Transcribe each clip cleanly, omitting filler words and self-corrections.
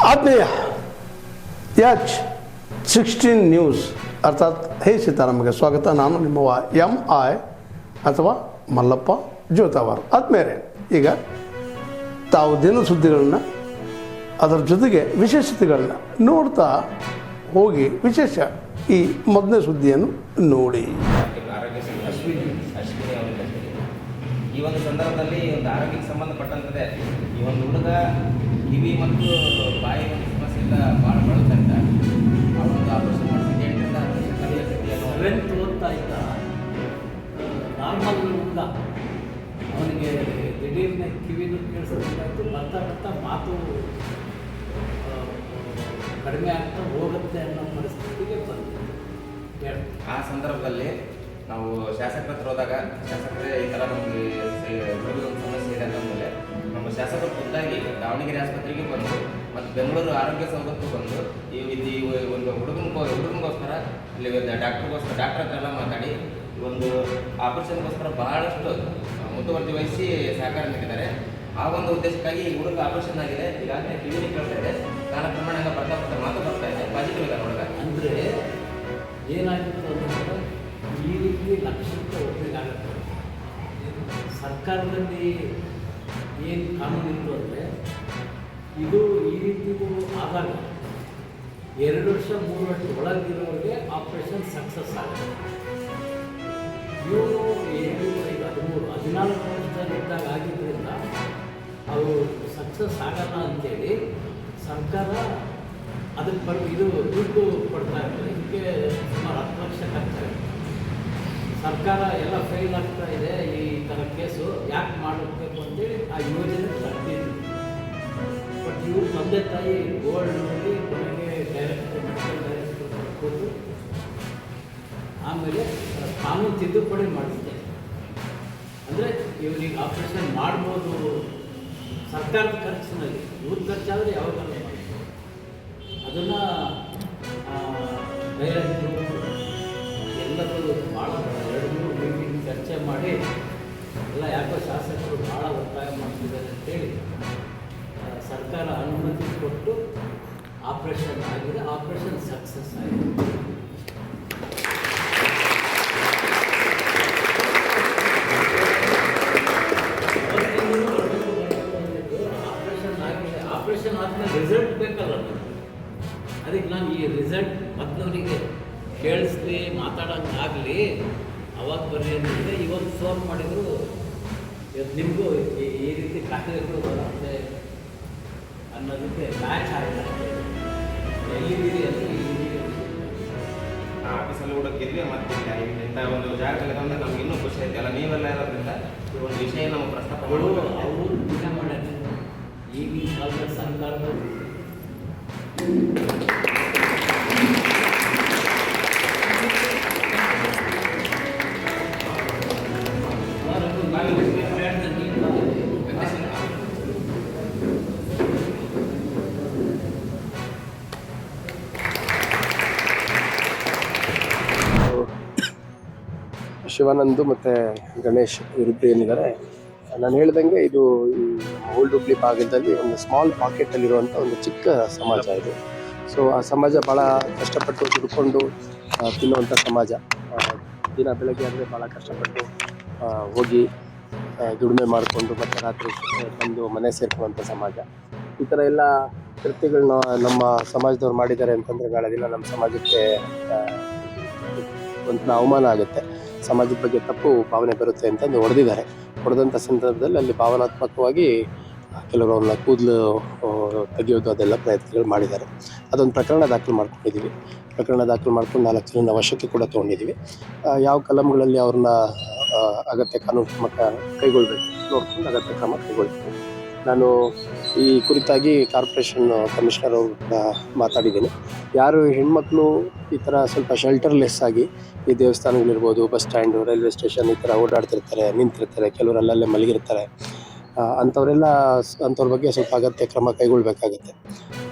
ಆತ್ಮೀಯ H16 news ಅರ್ಥಾತ್ ಹೇ ಸೀತಾರಾಮಗೆ ಸ್ವಾಗತ. ನಾನು ನಿಮ್ಮವ MI ಅಥವಾ ಮಲ್ಲಪ್ಪ ಜೋತಾವಾರ್. ಆದ್ಮೇಲೆ ಈಗ ತಾವು ದಿನ ಸುದ್ದಿಗಳನ್ನ ಅದರ ಜೊತೆಗೆ ವಿಶೇಷತೆಗಳನ್ನ ನೋಡ್ತಾ ಹೋಗಿ ವಿಶೇಷ ಈ ಮೊದಲನೇ ಸುದ್ದಿಯನ್ನು ನೋಡಿ. ಈ ಒಂದು ಸಂದರ್ಭದಲ್ಲಿ ಒಂದು ಆರೋಗ್ಯಕ್ಕೆ ಸಂಬಂಧಪಟ್ಟಂತೆ ಈ ಒಂದು ಹುಡುಗ ಕಿವಿ ಮತ್ತು ಬಾಯಿ ಒಂದು ಸಮಸ್ಯೆಯಿಂದ ಭಾಳ ಬಳಲ್ತಂತ ಆ ಒಂದು ಆಪರೇಷನ್ ಮಾಡಿಸಿ 8ರಿಂದ 10 ಸ್ಥಿತಿಯನ್ನು 7th ಓದ್ತಾ ಇದ್ದ ನಾರ್ಮಲ್ ಹುಡುಗ. ಅವನಿಗೆ ದಿಢೀರ್ನೆ ಕಿವಿನೂ ಕೇಳಿಸೋದಾಯಿತು. ಬರ್ತಾ ಬರ್ತಾ ಮಾತು ಕಡಿಮೆ ಆಗ್ತಾ ಹೋಗುತ್ತೆ ಅನ್ನೋ ಪರಿಸ್ಥಿತಿಗೆ ಬಂದಿದೆ. ಆ ಸಂದರ್ಭದಲ್ಲಿ ನಾವು ಶಾಸಕರ ಹತ್ರ ಹೋದಾಗ ಶಾಸಕರೇ ಈ ಥರ ನಮಗೆ ಹುಡುಗದೊಂದು ಸಮಸ್ಯೆ ಇದೆ ಅಂದಮೇಲೆ ನಮ್ಮ ಶಾಸಕರು ಖುದ್ದಾಗಿ ದಾವಣಗೆರೆ ಆಸ್ಪತ್ರೆಗೆ ಬಂದು ಮತ್ತು ಬೆಂಗಳೂರು ಆರೋಗ್ಯ ಸೌಧಕ್ಕೂ ಬಂದು ಈ ಒಂದು ಹುಡುಗನಿಗೋಸ್ಕರ ಇಲ್ಲಿ ಡಾಕ್ಟರ್ ಹತ್ರ ಎಲ್ಲ ಮಾತಾಡಿ ಒಂದು ಆಪರೇಷನ್ಗೋಸ್ಕರ ಬಹಳಷ್ಟು ಮುತುವರ್ಜಿ ವಹಿಸಿ ಸಹಕಾರ ನೀಡಿದ್ದಾರೆ. ಆ ಒಂದು ಉದ್ದೇಶಕ್ಕಾಗಿ ಈ ಹುಡುಗ ಆಪರೇಷನ್ ಆಗಿದೆ. ಈಗಾಗಲೇ ಟಿವಿಲಿ ಕೇಳ್ತಾ ಇದೆ, ಕಾಲ ಪ್ರಮಾಣ ಬರ್ತಾ ಬರ್ತಾ ಮಾತು ಬರ್ತಾ ಇದೆ. ಪಾಸಿಟಿವ್ ಇದೆ ಹುಡುಗ. ಅಂದರೆ ಏನಾಗಿತ್ತು ಅಂದರೆ ಈ ರೀತಿ ಲಕ್ಷಕ್ಕೆ ಒಪ್ಪಿಗಾಗುತ್ತೆ. ಸರ್ಕಾರದಲ್ಲಿ ಏನು ಕಾನೂನು ಇತ್ತು ಅಂದರೆ ಇದು ಈ ರೀತಿದು ಆದಾಗ 2 ವರ್ಷ 3 ವರ್ಷ ಒಳಗಿರೋರಿಗೆ ಆಪರೇಷನ್ ಸಕ್ಸಸ್ ಆಗುತ್ತೆ. ಇವರು 7, 5, 13, 14 ವರ್ಷದಲ್ಲಿದ್ದಾಗ ಆಗಿದ್ದರಿಂದ ಅವರು ಸಕ್ಸಸ್ ಆಗಲ್ಲ ಅಂತೇಳಿ ಸರ್ಕಾರ ಅದಕ್ಕೆ ಇದು ದುಡ್ಡು ಕೊಡ್ತಾ ಇರ್ತಾರೆ. ಇದಕ್ಕೆ ಸುಮಾರು 10 ಲಕ್ಷ ಖರ್ಚಾಗುತ್ತೆ. ಸರ್ಕಾರ ಎಲ್ಲ ಫೇಲ್ ಆಗ್ತಾ ಇದೆ, ಈ ಥರ ಕೇಸು ಯಾಕೆ ಮಾಡಬೇಕು ಅಂತೇಳಿ ಆ ಯೋಜನೆ ತರ್ತಿದ್ರು. ಬಟ್ ಇವರು ತಂದೆ ತಾಯಿ ಗೋಲ್ಡ್ ನೋಡಿ ಕೊನೆಗೆ ಮೆಡಿಕಲ್ ಡೈರೆಕ್ಟರ್ ಕೊಟ್ಟು ಆಮೇಲೆ ಕಾನೂನು ತಿದ್ದುಪಡಿ ಮಾಡಿಸಿದೆ. ಅಂದರೆ ಇವರಿಗೆ ಆಪರೇಷನ್ ಮಾಡ್ಬೋದು ಸರ್ಕಾರದ ಖರ್ಚಿನಲ್ಲಿ. ಇವ್ರ ಖರ್ಚಾದರೆ ಯಾವಾಗಲೂ ಮಾಡ್ಬೋದು. ಅದನ್ನು ಡೈರೆಕ್ಟ್ರು ಎಲ್ಲರೂ ಭಾಳ 2-3 ಮೀಟಿಂಗ್ ಚರ್ಚೆ ಮಾಡಿ ಎಲ್ಲ ಯಾಕೋ ಶಾಸಕರು ಭಾಳ ಒತ್ತಾಯ ಮಾಡ್ತಿದ್ದಾರೆ ಅಂತೇಳಿ ಸರ್ಕಾರ ಅನುಮತಿ ಕೊಟ್ಟು ಆಪರೇಷನ್ ಆಗಿದೆ. ಆಪರೇಷನ್ ಸಕ್ಸಸ್ ಆಗಿದೆ. ಆಪರೇಷನ್ ಆಗಿದೆ. ಆಪರೇಷನ್ ಆದಮೇಲೆ ರಿಸಲ್ಟ್ ಬೇಕಲ್ಲ ನನಗೆ. ಅದಕ್ಕೆ ನಾನು ಈ ರಿಸಲ್ಟ್ ಮೊದಲವರಿಗೆ ಕೇಳಿಸ್ಲಿ ಮಾತಾಡೋಂಗಾಗಲಿ ಅವಾಗ ಬರ್ರಿ ಅಂತಿದ್ರೆ ಇವತ್ತು ಫೋನ್ ಮಾಡಿದ್ರು. ಇವತ್ತು ನಿಮಗೂ ಈ ರೀತಿ ಕಾಯಿಲೆಗಳು ಬರುತ್ತೆ ಅನ್ನೋದಕ್ಕೆ ಮ್ಯಾಚ್ ಆಗಿದೆ. ಎಲ್ಲಿದ್ದೀರಿ ಅಂದರೆ ಇಲ್ಲಿದ್ದೀರಿ ಆಫೀಸಲ್ಲಿ ಕೂಡ ಗೆದ್ವಿ. ಮತ್ತು ಇಂಥ ಒಂದು ಜಾಗದಲ್ಲಿ ಬಂದರೆ ನಮ್ಗೆ ಇನ್ನೂ ಖುಷಿ ಐತೆ ಅಲ್ಲ. ನೀವೆಲ್ಲ ಇರೋದ್ರಿಂದ ಈ ಒಂದು ವಿಷಯ ನಾವು ಪ್ರಸ್ತಾಪ ಮಾಡೋದು ಅವರು ದಿನ ಮಾಡ್ಯಾರ. ಈಗಿನ ಕಾಲದ ಸರ್ಕಾರಗಳು ಶಿವಾನಂದ್ ಮತ್ತು ಗಣೇಶ್ ವಿರುದ್ಧ ಏನಿದ್ದಾರೆ, ನಾನು ಹೇಳ್ದಂಗೆ ಇದು ಈ ಓಲ್ಡ್ ಹುಬ್ಳಿ ಭಾಗದಲ್ಲಿ ಒಂದು ಸ್ಮಾಲ್ ಪಾಕೆಟಲ್ಲಿರುವಂಥ ಒಂದು ಚಿಕ್ಕ ಸಮಾಜ ಇದು. ಸೊ ಆ ಸಮಾಜ ಭಾಳ ಕಷ್ಟಪಟ್ಟು ದುಡ್ಕೊಂಡು ತಿನ್ನುವಂಥ ಸಮಾಜ. ದಿನ ಬೆಳಗ್ಗೆ ಆದರೆ ಭಾಳ ಕಷ್ಟಪಟ್ಟು ಹೋಗಿ ದುಡಿಮೆ ಮಾಡಿಕೊಂಡು ಮತ್ತು ರಾತ್ರಿ ಬಂದು ಮನೆ ಸೇರ್ಕೊಳ್ಳುವಂಥ ಸಮಾಜ. ಈ ಥರ ಎಲ್ಲ ಕೃತ್ಯಗಳನ್ನ ನಮ್ಮ ಸಮಾಜದವ್ರು ಮಾಡಿದ್ದಾರೆ ಅಂತಂದರೆ ನಾಳೆ ದಿನ ನಮ್ಮ ಸಮಾಜಕ್ಕೆ ಒಂಥರ ಅವಮಾನ ಆಗುತ್ತೆ. ಸಮಾಜದ ಬಗ್ಗೆ ತಪ್ಪು ಭಾವನೆ ಬರುತ್ತೆ ಅಂತಂದು ಹೊಡೆದಂಥ ಸಂದರ್ಭದಲ್ಲಿ ಅಲ್ಲಿ ಭಾವನಾತ್ಮಕವಾಗಿ ಕೆಲವರು ಅವ್ರನ್ನ ಕೂದಲು ತೆಗೆಯೋದು ಅದೆಲ್ಲ ಪ್ರಯತ್ನಗಳು ಮಾಡಿದ್ದಾರೆ. ಅದೊಂದು ಪ್ರಕರಣ ದಾಖಲು ಮಾಡ್ಕೊಂಡಿದ್ದೀವಿ. ಪ್ರಕರಣ ದಾಖಲು ಮಾಡ್ಕೊಂಡು 4 ಜನನ ವಶಕ್ಕೆ ಕೂಡ ತೊಗೊಂಡಿದ್ದೀವಿ. ಯಾವ ಕಲಂಗಳಲ್ಲಿ ಅವ್ರನ್ನ ಅಗತ್ಯ ಕಾನೂನು ಕ್ರಮ ಕೈಗೊಳ್ಬೇಕು ನೋಡ್ಕೊಂಡು ಅಗತ್ಯ ಕ್ರಮ ಕೈಗೊಳ್ತೀವಿ. ನಾನು ಈ ಕುರಿತಾಗಿ ಕಾರ್ಪೊರೇಷನ್ ಕಮಿಷನರ್ ಅವರು ಕೂಡ ಮಾತಾಡಿದ್ದೀನಿ. ಯಾರು ಹೆಣ್ಮಕ್ಳು ಈ ಥರ ಸ್ವಲ್ಪ ಶೆಲ್ಟರ್ಲೆಸ್ ಆಗಿ ಈ ದೇವಸ್ಥಾನಗಳಿರ್ಬೋದು, ಬಸ್ ಸ್ಟ್ಯಾಂಡು, ರೈಲ್ವೆ ಸ್ಟೇಷನ್ ಈ ಥರ ಓಡಾಡ್ತಿರ್ತಾರೆ, ನಿಂತಿರ್ತಾರೆ, ಕೆಲವರು ಅಲ್ಲಲ್ಲೇ ಮಲಗಿರ್ತಾರೆ. ಅಂಥವ್ರ ಬಗ್ಗೆ ಸ್ವಲ್ಪ ಅಗತ್ಯ ಕ್ರಮ ಕೈಗೊಳ್ಳಬೇಕಾಗುತ್ತೆ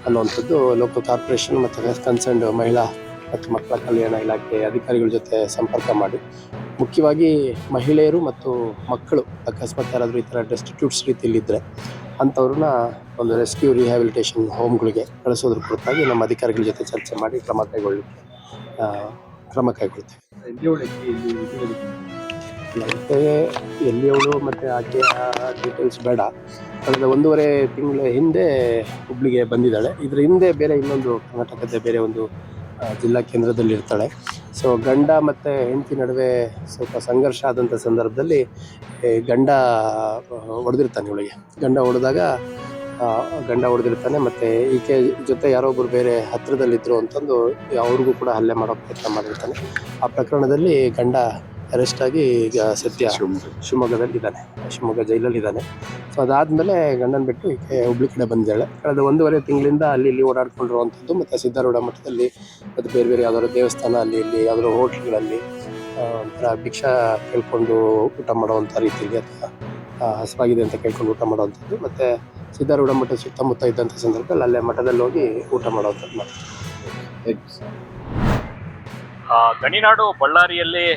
ಅನ್ನುವಂಥದ್ದು ಲೋಕಲ್ ಕಾರ್ಪೊರೇಷನ್ ಮತ್ತು ಕನ್ಸರ್ನ್ಡ್ ಮಹಿಳಾ ಮತ್ತು ಮಕ್ಕಳ ಕಲ್ಯಾಣ ಇಲಾಖೆ ಅಧಿಕಾರಿಗಳ ಜೊತೆ ಸಂಪರ್ಕ ಮಾಡಿ, ಮುಖ್ಯವಾಗಿ ಮಹಿಳೆಯರು ಮತ್ತು ಮಕ್ಕಳು ಅಕಸ್ಮಾತ್ ಯಾರಾದರೂ ಈ ಥರ ಡೆಸ್ಟಿಟ್ಯೂಟ್ಸ್ ರೀತಿಯಲ್ಲಿದ್ದರೆ ಅಂಥವ್ರನ್ನ ಒಂದು ರೆಸ್ಕ್ಯೂ ರಿಹ್ಯಾಬಿಲಿಟೇಷನ್ ಹೋಮ್ಗಳಿಗೆ ಕಳಿಸೋದ್ರ ಕುರಿತಾಗಿ ನಮ್ಮ ಅಧಿಕಾರಿಗಳ ಜೊತೆ ಚರ್ಚೆ ಮಾಡಿ ಕ್ರಮ ಕೈಗೊಳ್ತೇವೆ. ಮತ್ತೆ ಎಲ್ಲಿಯವಳು ಮತ್ತು ಆಕೆಯ ಡೀಟೇಲ್ಸ್ ಬೇಡ. ಕಳೆದ 1.5 ತಿಂಗಳ ಹಿಂದೆ ಹುಬ್ಳಿಗೆ ಬಂದಿದ್ದಾಳೆ. ಇದರ ಹಿಂದೆ ಬೇರೆ ಇನ್ನೊಂದು ಕರ್ನಾಟಕದ ಬೇರೆ ಒಂದು ಜಿಲ್ಲಾ ಕೇಂದ್ರದಲ್ಲಿ ಇರ್ತಾಳೆ. ಸೊ ಗಂಡ ಮತ್ತು ಹೆಂಡತಿ ನಡುವೆ ಸ್ವಲ್ಪ ಸಂಘರ್ಷ ಆದಂಥ ಸಂದರ್ಭದಲ್ಲಿ ಗಂಡ ಹೊಡೆದಿರ್ತಾನೆ ಇವಳಿಗೆ. ಗಂಡ ಹೊಡೆದಿರ್ತಾನೆ ಮತ್ತು ಈಕೆ ಜೊತೆ ಯಾರೊಬ್ಬರು ಬೇರೆ ಹತ್ತಿರದಲ್ಲಿದ್ದರು ಅಂತಂದು ಅವ್ರಿಗೂ ಕೂಡ ಹಲ್ಲೆ ಮಾಡೋ ಪ್ರಯತ್ನ ಮಾಡಿರ್ತಾನೆ. ಆ ಪ್ರಕರಣದಲ್ಲಿ ಗಂಡ ಅರೆಸ್ಟ್ ಆಗಿ ಈಗ ಸದ್ಯ ಶಿವಮೊಗ್ಗ ಜೈಲಲ್ಲಿದ್ದಾನೆ. ಸೊ ಅದಾದಮೇಲೆ ಗಂಡನ ಬಿಟ್ಟು ಈಕೆ ಹುಬ್ಳಿ ಕಡೆ ಬಂದಿದ್ದಾಳೆ. ಕಳೆದ 1.5 ತಿಂಗಳಿಂದ ಅಲ್ಲಿ ಓಡಾಡ್ಕೊಂಡಿರುವಂಥದ್ದು ಮತ್ತು ಸಿದ್ಧಾರೂಢ ಮಠದಲ್ಲಿ ಮತ್ತು ಬೇರೆ ಬೇರೆ ಯಾವ್ದಾದ್ರು ದೇವಸ್ಥಾನ ಇಲ್ಲಿ ಯಾವ್ದಾದ್ರು ಹೋಟ್ಲ್ಗಳಲ್ಲಿ ಒಂಥರ ಭಿಕ್ಷಾ ಕೇಳ್ಕೊಂಡು ಊಟ ಮಾಡುವಂಥ ರೀತಿಯಲ್ಲಿ ಅಥವಾ ಹಸಿವಾಗಿದೆ ಅಂತ ಕೇಳ್ಕೊಂಡು ಊಟ ಮಾಡುವಂಥದ್ದು ಮತ್ತು ಸಿದ್ಧಾರೂಢ ಮಠದ ಸುತ್ತಮುತ್ತ ಇದ್ದಂಥ ಸಂದರ್ಭದಲ್ಲಿ ಅಲ್ಲೇ ಮಠದಲ್ಲಿ ಹೋಗಿ ಊಟ ಮಾಡುವಂಥದ್ದು ಮಾಡ್ತಾರೆ. ಗಣಿನಾಡು ಬಳ್ಳಾರಿಯಲ್ಲಿ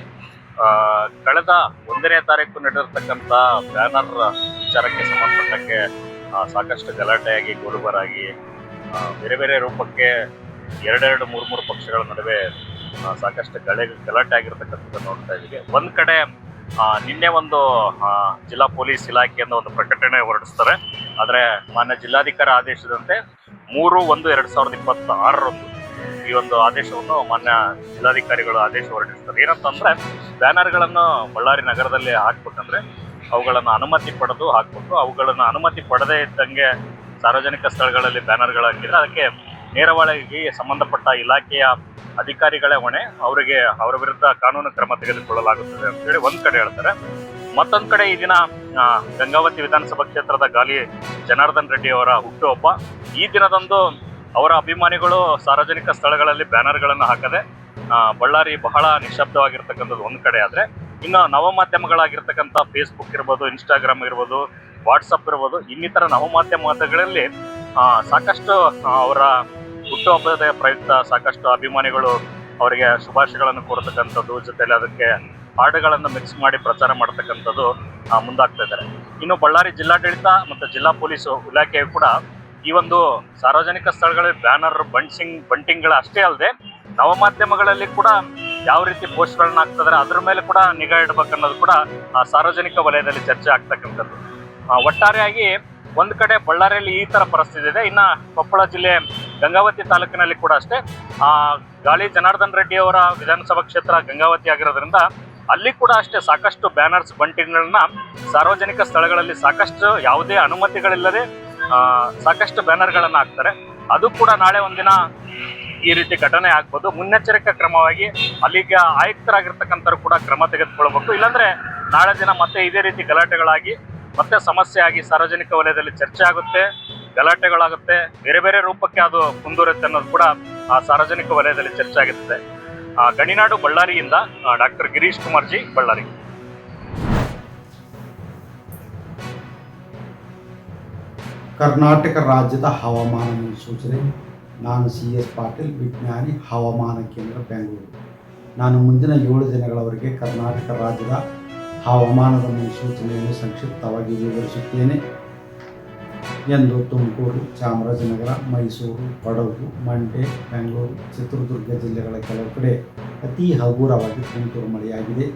ಕಳೆದ 1ನೇ ತಾರೀಕು ನಡೆದಿರ್ತಕ್ಕಂಥ ಬ್ಯಾನರ್ ವಿಚಾರಕ್ಕೆ ಸಂಬಂಧಪಟ್ಟಂಗೆ ಸಾಕಷ್ಟು ಗಲಾಟೆಯಾಗಿ ಗೋಳುಬಾರಾಗಿ ಬೇರೆ ಬೇರೆ ರೂಪಕ್ಕೆ 2-3 ಪಕ್ಷಗಳ ನಡುವೆ ಸಾಕಷ್ಟು ಗಲಾಟೆ ಆಗಿರ್ತಕ್ಕಂಥದ್ದು ನೋಡ್ತಾ ಇದ್ದೀವಿ. ಒಂದು ಕಡೆ ನಿನ್ನೆ ಒಂದು ಜಿಲ್ಲಾ ಪೊಲೀಸ್ ಇಲಾಖೆಯಿಂದ ಒಂದು ಪ್ರಕಟಣೆ ಹೊರಡಿಸ್ತಾರೆ. ಆದರೆ ಮಾನ್ಯ ಜಿಲ್ಲಾಧಿಕಾರಿ ಆದೇಶದಂತೆ 3/1/2026 ಈ ಒಂದು ಆದೇಶವನ್ನು ಮಾನ್ಯ ಜಿಲ್ಲಾಧಿಕಾರಿಗಳು ಆದೇಶ ಹೊರಡಿಸ್ತಾರೆ. ಏನಂತಂದ್ರೆ ಬ್ಯಾನರ್ಗಳನ್ನು ಬಳ್ಳಾರಿ ನಗರದಲ್ಲಿ ಹಾಕ್ಬೇಕಂದ್ರೆ ಅವುಗಳನ್ನು ಅನುಮತಿ ಪಡೆದು ಹಾಕ್ಬೇಕು. ಅವುಗಳನ್ನು ಅನುಮತಿ ಪಡೆದೇ ಇದ್ದಂಗೆ ಸಾರ್ವಜನಿಕ ಸ್ಥಳಗಳಲ್ಲಿ ಬ್ಯಾನರ್ಗಳು ಹಾಕಿದ್ರೆ ಅದಕ್ಕೆ ನೇರವಾಗಿ ಸಂಬಂಧಪಟ್ಟ ಇಲಾಖೆಯ ಅಧಿಕಾರಿಗಳೇ ಹೊಣೆ, ಅವರ ವಿರುದ್ಧ ಕಾನೂನು ಕ್ರಮ ತೆಗೆದುಕೊಳ್ಳಲಾಗುತ್ತದೆ ಅಂತೇಳಿ ಒಂದು ಕಡೆ ಹೇಳ್ತಾರೆ. ಮತ್ತೊಂದು ಕಡೆ ಈ ದಿನ ಗಂಗಾವತಿ ವಿಧಾನಸಭಾ ಕ್ಷೇತ್ರದ ಗಾಲಿ ಜನಾರ್ದನ್ ರೆಡ್ಡಿ ಅವರ ಹುಟ್ಟುಹಬ್ಬ. ಈ ದಿನದಂದು ಅವರ ಅಭಿಮಾನಿಗಳು ಸಾರ್ವಜನಿಕ ಸ್ಥಳಗಳಲ್ಲಿ ಬ್ಯಾನರ್ಗಳನ್ನು ಹಾಕದೆ ಬಳ್ಳಾರಿ ಬಹಳ ನಿಶ್ಶಬ್ದವಾಗಿರ್ತಕ್ಕಂಥದ್ದು ಒಂದು ಕಡೆ. ಆದರೆ ಇನ್ನು ನವಮಾಧ್ಯಮಗಳಾಗಿರ್ತಕ್ಕಂಥ ಫೇಸ್ಬುಕ್ ಇರ್ಬೋದು, ಇನ್ಸ್ಟಾಗ್ರಾಮ್ ಇರ್ಬೋದು, ವಾಟ್ಸಪ್ ಇರ್ಬೋದು, ಇನ್ನಿತರ ನವಮಾಧ್ಯಮಗಳಲ್ಲಿ ಸಾಕಷ್ಟು ಅವರ ಹುಟ್ಟುಹಬ್ಬದ ಪ್ರಯುಕ್ತ ಸಾಕಷ್ಟು ಅಭಿಮಾನಿಗಳು ಅವರಿಗೆ ಶುಭಾಶಯಗಳನ್ನು ಕೋರತಕ್ಕಂಥದ್ದು, ಜೊತೆಲಿ ಅದಕ್ಕೆ ಹಾಡುಗಳನ್ನು ಮಿಕ್ಸ್ ಮಾಡಿ ಪ್ರಚಾರ ಮಾಡತಕ್ಕಂಥದ್ದು ಮುಂದಾಗ್ತಾ ಇದ್ದಾರೆ. ಇನ್ನು ಬಳ್ಳಾರಿ ಜಿಲ್ಲಾಡಳಿತ ಮತ್ತು ಜಿಲ್ಲಾ ಪೊಲೀಸ್ ಇಲಾಖೆಯು ಕೂಡ ಈ ಒಂದು ಸಾರ್ವಜನಿಕ ಸ್ಥಳಗಳಲ್ಲಿ ಬ್ಯಾನರ್ ಬಂಟಿಂಗ್ಗಳ ಅಷ್ಟೇ ಅಲ್ಲದೆ ನವಮಾಧ್ಯಮಗಳಲ್ಲಿ ಕೂಡ ಯಾವ ರೀತಿ ಪೋಸ್ಟ್ಗಳನ್ನ ಹಾಕ್ತಿದ್ದಾರೆ ಅದ್ರ ಮೇಲೆ ಕೂಡ ನಿಗಾ ಇಡಬೇಕನ್ನೋದು ಕೂಡ ಸಾರ್ವಜನಿಕ ವಲಯದಲ್ಲಿ ಚರ್ಚೆ ಆಗ್ತಕ್ಕಂಥದ್ದು. ಒಟ್ಟಾರೆಯಾಗಿ ಒಂದು ಕಡೆ ಬಳ್ಳಾರಿಯಲ್ಲಿ ಈ ಥರ ಪರಿಸ್ಥಿತಿ ಇದೆ. ಇನ್ನು ಕೊಪ್ಪಳ ಜಿಲ್ಲೆ ಗಂಗಾವತಿ ತಾಲೂಕಿನಲ್ಲಿ ಕೂಡ ಅಷ್ಟೇ ಗಾಲಿ ಜನಾರ್ದನ್ ರೆಡ್ಡಿ ಅವರ ವಿಧಾನಸಭಾ ಕ್ಷೇತ್ರ ಗಂಗಾವತಿ ಆಗಿರೋದ್ರಿಂದ ಅಲ್ಲಿ ಕೂಡ ಅಷ್ಟೇ ಸಾಕಷ್ಟು ಬ್ಯಾನರ್ಸ್ ಬಂಟಿಂಗ್ಗಳನ್ನ ಸಾರ್ವಜನಿಕ ಸ್ಥಳಗಳಲ್ಲಿ ಸಾಕಷ್ಟು ಯಾವುದೇ ಅನುಮತಿಗಳಿಲ್ಲದೆ ಸಾಕಷ್ಟು ಬ್ಯಾನರ್ಗಳನ್ನು ಹಾಕ್ತಾರೆ. ಅದು ಕೂಡ ನಾಳೆ ಒಂದಿನ ಈ ರೀತಿ ಘಟನೆ ಆಗ್ಬೋದು. ಮುನ್ನೆಚ್ಚರಿಕಾ ಕ್ರಮವಾಗಿ ಅಲ್ಲಿಗೆ ಆಯುಕ್ತರಾಗಿರ್ತಕ್ಕಂಥವ್ರು ಕೂಡ ಕ್ರಮ ತೆಗೆದುಕೊಳ್ಬೇಕು. ಇಲ್ಲಾಂದ್ರೆ ನಾಳೆ ದಿನ ಮತ್ತೆ ಇದೇ ರೀತಿ ಗಲಾಟೆಗಳಾಗಿ ಮತ್ತೆ ಸಮಸ್ಯೆ ಆಗಿ ಸಾರ್ವಜನಿಕ ವಲಯದಲ್ಲಿ ಚರ್ಚೆ ಆಗುತ್ತೆ, ಗಲಾಟೆಗಳಾಗುತ್ತೆ, ಬೇರೆ ಬೇರೆ ರೂಪಕ್ಕೆ ಅದು ಮುಂದುವರುತ್ತೆ ಅನ್ನೋದು ಕೂಡ ಸಾರ್ವಜನಿಕ ವಲಯದಲ್ಲಿ ಚರ್ಚೆ ಆಗುತ್ತದೆ. ಗಣಿನಾಡು ಬಳ್ಳಾರಿಯಿಂದ ಡಾಕ್ಟರ್ ಗಿರೀಶ್ ಕುಮಾರ್ ಜಿ, ಬಳ್ಳಾರಿ. ಕರ್ನಾಟಕ ರಾಜ್ಯದ ಹವಾಮಾನ ಮುನ್ಸೂಚನೆ. ನಾನು CS ಪಾಟೀಲ್, ವಿಜ್ಞಾನಿ, ಹವಾಮಾನ ಕೇಂದ್ರ, ಬೆಂಗಳೂರು. ನಾನು ಮುಂದಿನ 7 ದಿನಗಳವರೆಗೆ ಕರ್ನಾಟಕ ರಾಜ್ಯದ ಹವಾಮಾನದ ಮುನ್ಸೂಚನೆಯನ್ನು ಸಂಕ್ಷಿಪ್ತವಾಗಿ ವಿವರಿಸುತ್ತೇನೆ ಎಂದು ತುಮಕೂರು, ಚಾಮರಾಜನಗರ, ಮೈಸೂರು, ಕೊಡಗು, ಮಂಡ್ಯ, ಬೆಂಗಳೂರು, ಚಿತ್ರದುರ್ಗ ಜಿಲ್ಲೆಗಳ ಕೆಲವು ಕಡೆ ಅತಿ ಹಗುರವಾಗಿ ತುಂತುರು ಮಳೆಯಾಗಿದೆ.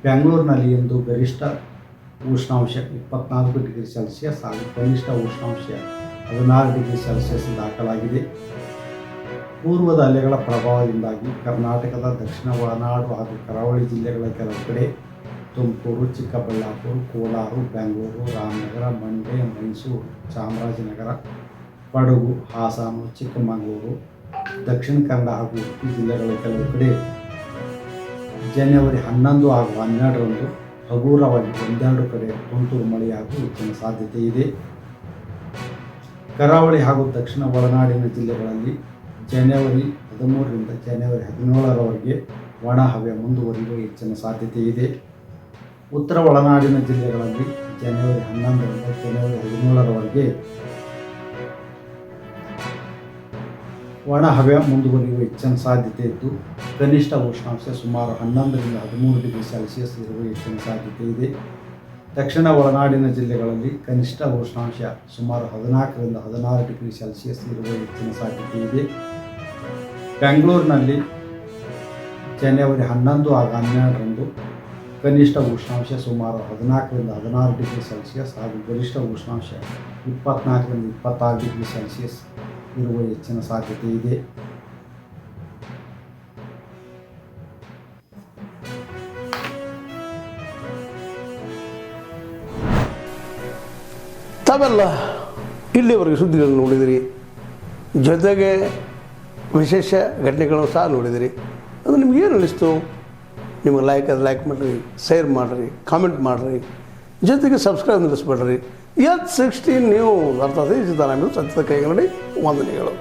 ಬೆಂಗಳೂರಿನಲ್ಲಿ ಇಂದು ಗರಿಷ್ಠ ಉಷ್ಣಾಂಶ 24 ಡಿಗ್ರಿ ಸೆಲ್ಸಿಯಸ್ ಹಾಗೂ ಕನಿಷ್ಠ ಉಷ್ಣಾಂಶ 16 ಡಿಗ್ರಿ ಸೆಲ್ಸಿಯಸ್ ದಾಖಲಾಗಿದೆ. ಪೂರ್ವದ ಅಲೆಗಳ ಪ್ರಭಾವದಿಂದಾಗಿ ಕರ್ನಾಟಕದ ದಕ್ಷಿಣ ಒಳನಾಡು ಹಾಗೂ ಕರಾವಳಿ ಜಿಲ್ಲೆಗಳ ಕೆಲವು ಕಡೆ ತುಮಕೂರು, ಚಿಕ್ಕಬಳ್ಳಾಪುರ, ಕೋಲಾರ, ಬೆಂಗಳೂರು, ರಾಮನಗರ, ಮಂಡ್ಯ, ಮೈಸೂರು, ಚಾಮರಾಜನಗರ, ಕೊಡಗು, ಹಾಸನ, ಚಿಕ್ಕಮಗಳೂರು, ದಕ್ಷಿಣ ಕನ್ನಡ ಹಾಗೂ ಉಡುಪಿ ಜಿಲ್ಲೆಗಳ ಕೆಲವು ಕಡೆ ಜನವರಿ 11 ಹಾಗೂ 12ರಂದು ಹಗುರವಾಗಿ 1-2 ಕಡೆ ತುಂತುರು ಮಳೆಯಾಗುವ ಹೆಚ್ಚಿನ ಸಾಧ್ಯತೆ ಇದೆ. ಕರಾವಳಿ ಹಾಗೂ ದಕ್ಷಿಣ ಒಳನಾಡಿನ ಜಿಲ್ಲೆಗಳಲ್ಲಿ ಜನವರಿ 13ರಿಂದ ಜನವರಿ 17ರವರೆಗೆ ಒಣ ಹವೆ ಮುಂದುವರಿಯುವ ಹೆಚ್ಚಿನ ಸಾಧ್ಯತೆ ಇದೆ. ಉತ್ತರ ಒಳನಾಡಿನ ಜಿಲ್ಲೆಗಳಲ್ಲಿ ಜನವರಿ 11ರಿಂದ ಜನವರಿ 17ರವರೆಗೆ ಒಣ ಹವೆ ಮುಂದುವರಿಯುವ ಹೆಚ್ಚಿನ ಸಾಧ್ಯತೆ ಇದ್ದು ಕನಿಷ್ಠ ಉಷ್ಣಾಂಶ ಸುಮಾರು 11ರಿಂದ 13 ಡಿಗ್ರಿ ಸೆಲ್ಸಿಯಸ್ ಇರುವ ಹೆಚ್ಚಿನ ಸಾಧ್ಯತೆ ಇದೆ. ದಕ್ಷಿಣ ಒಳನಾಡಿನ ಜಿಲ್ಲೆಗಳಲ್ಲಿ ಕನಿಷ್ಠ ಉಷ್ಣಾಂಶ ಸುಮಾರು 14ರಿಂದ 16 ಡಿಗ್ರಿ ಸೆಲ್ಸಿಯಸ್ ಇರುವ ಹೆಚ್ಚಿನ ಸಾಧ್ಯತೆ ಇದೆ. ಬೆಂಗಳೂರಿನಲ್ಲಿ ಜನವರಿ 11 ಹಾಗೂ 12ರಂದು ಕನಿಷ್ಠ ಉಷ್ಣಾಂಶ ಸುಮಾರು 14ರಿಂದ 16 ಡಿಗ್ರಿ ಸೆಲ್ಸಿಯಸ್ ಹಾಗೂ ಗರಿಷ್ಠ ಉಷ್ಣಾಂಶ 24ರಿಂದ 26 ಡಿಗ್ರಿ ಸೆಲ್ಸಿಯಸ್ ಇರುವ ಹೆಚ್ಚಿನ ಸಾಧ್ಯತೆ ಇದೆ. ತಾವೆಲ್ಲ ಇಲ್ಲಿವರೆಗೆ ಸುದ್ದಿಗಳನ್ನು ನೋಡಿದಿರಿ, ಜೊತೆಗೆ ವಿಶೇಷ ಘಟನೆಗಳನ್ನು ಸಹ ನೋಡಿದಿರಿ. ಅದು ನಿಮಗೇನು ಅನ್ನಿಸ್ತು? ನಿಮಗೆ ಲೈಕ್ ಮಾಡಿರಿ, ಶೇರ್ ಮಾಡಿರಿ, ಕಾಮೆಂಟ್ ಮಾಡಿರಿ, ಜೊತೆಗೆ ಸಬ್ಸ್ಕ್ರೈಬ್ ನಿಲ್ಲಿಸ್ಬೇಡ್ರಿ. H16 ನ್ಯೂಸ್ ಅರ್ಥಾತ್ ಸಿದ್ದರಾಮಯ್ಯ ಸತ್ಯದ ಕೈಗನ್ನಡಿ ವಂದನೆಗಳು.